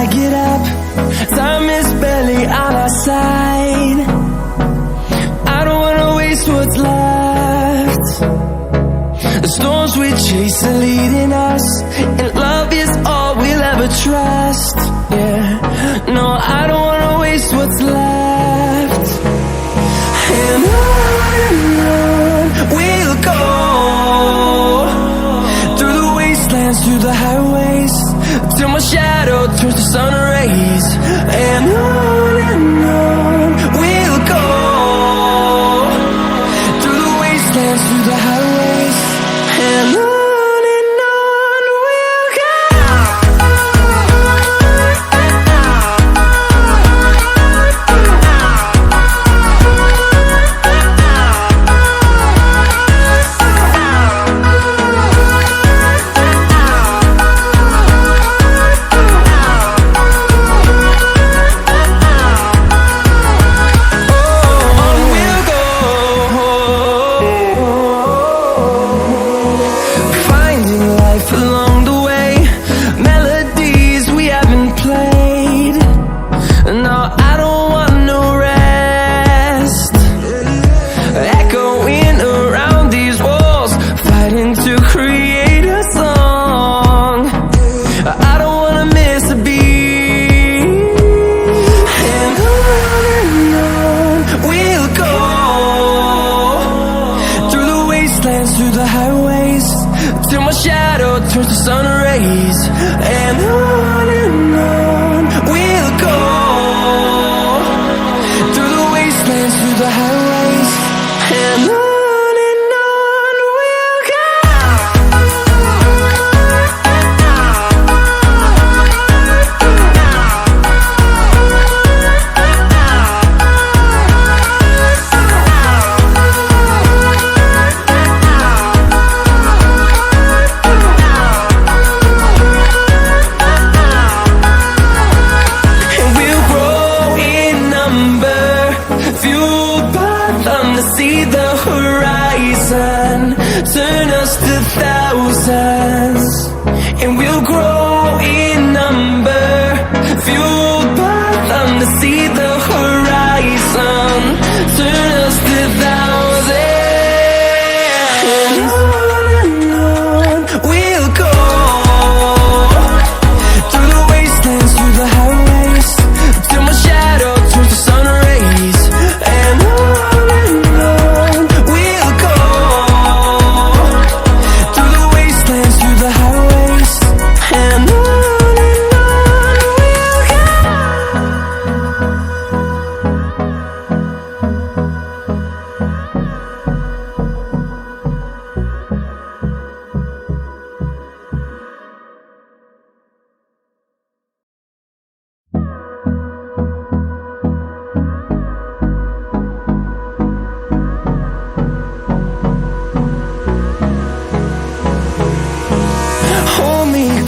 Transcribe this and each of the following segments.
I get up. Time is barely on our side. I don't wanna waste what's left. The storms we chase are leading us, and love is all we'll ever trust. Yeah, no, I don't wanna waste what's left. And on we'll go, through the wastelands, through the highways, till my shadow turns to sun rays. And on we'll go, through the wastelands, through the highways, and on we'll go. Through the highways, till my shadow turns to sun rays. And on we'll go, through the wastelands, through the highways, and on we'll go. See the horizon, turn us to thousands, and we'll grow in number, fueled by them. To see the horizon, turn us to thousands, and on we'll go, through the wastelands, through the highways, till my shadow turns to sun rays. And on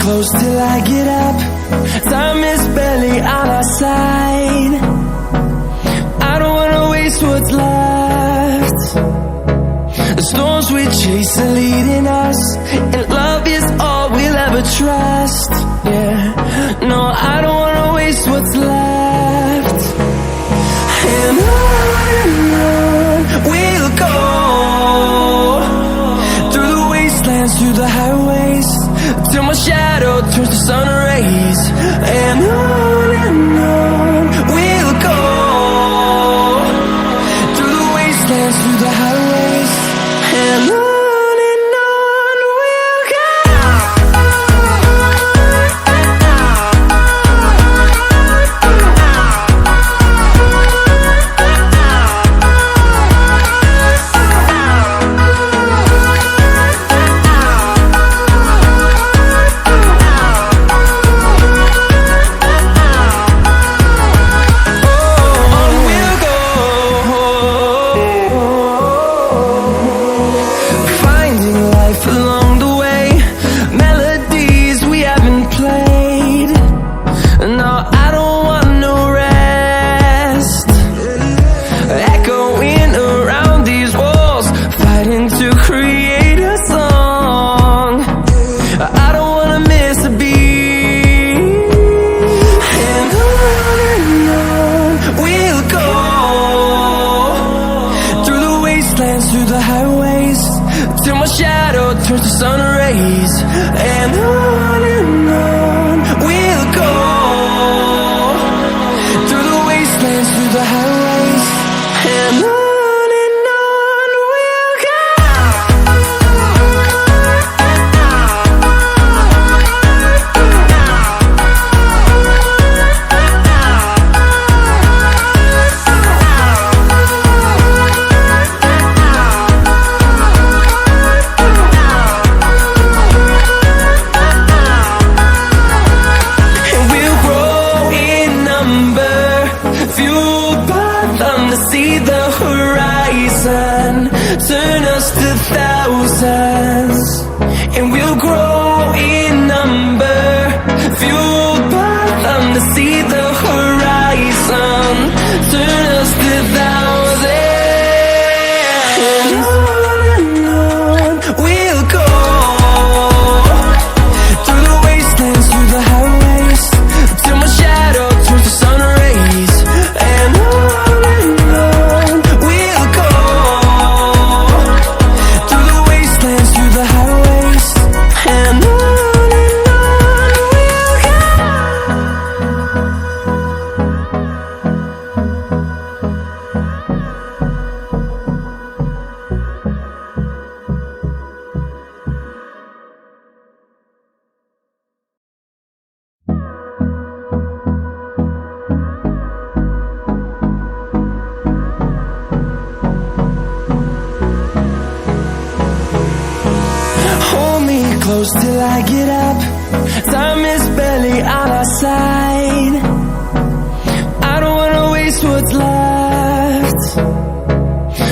close till I get up. Time is barely on our side. I don't wanna waste what's left. The storms we chase are leading us, and love is all we'll ever trust. Yeah, no, I don't wanna waste what's left. And on we'll go, through the wastelands, through the highways, till my shadow turns to sun rays. And on we'll go, through the wastelands, through the highways, and on we'll go. through the highways, and on we'll go. See the horizon, turn us to thousands, and we'll grow in number, fueled by them to see the horizon, turn us to thousands, and on we'll go, through the wastelands, through the highways, till my shadow turns to sun rays, and on close till I get up. Time is barely on our side. I don't wanna waste what's left.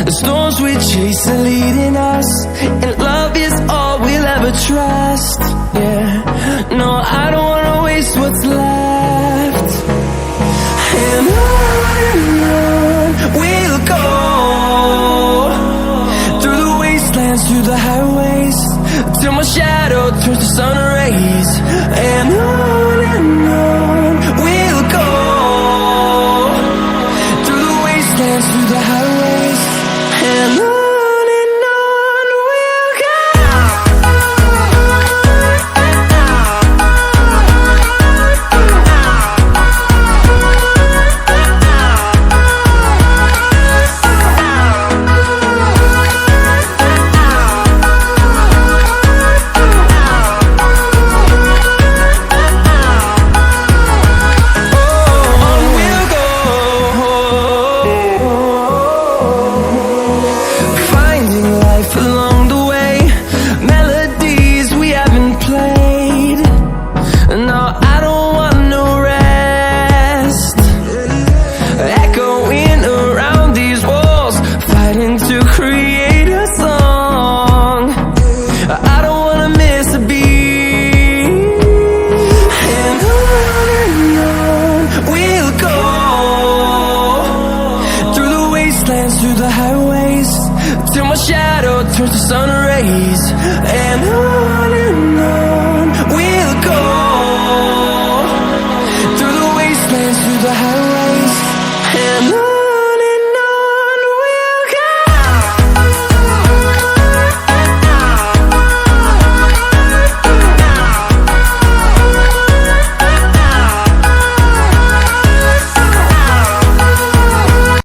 The storms we chase are leading us, and love is all we'll ever trust. Yeah, no, I don't wanna waste what's left. And on we'll go, through the wastelands, through the highways, till my shadow turns to sun rays, and on we'll go, through the wastelands, through the highways, and on we'll go. Through the highways, till my shadow turns to sun rays, and on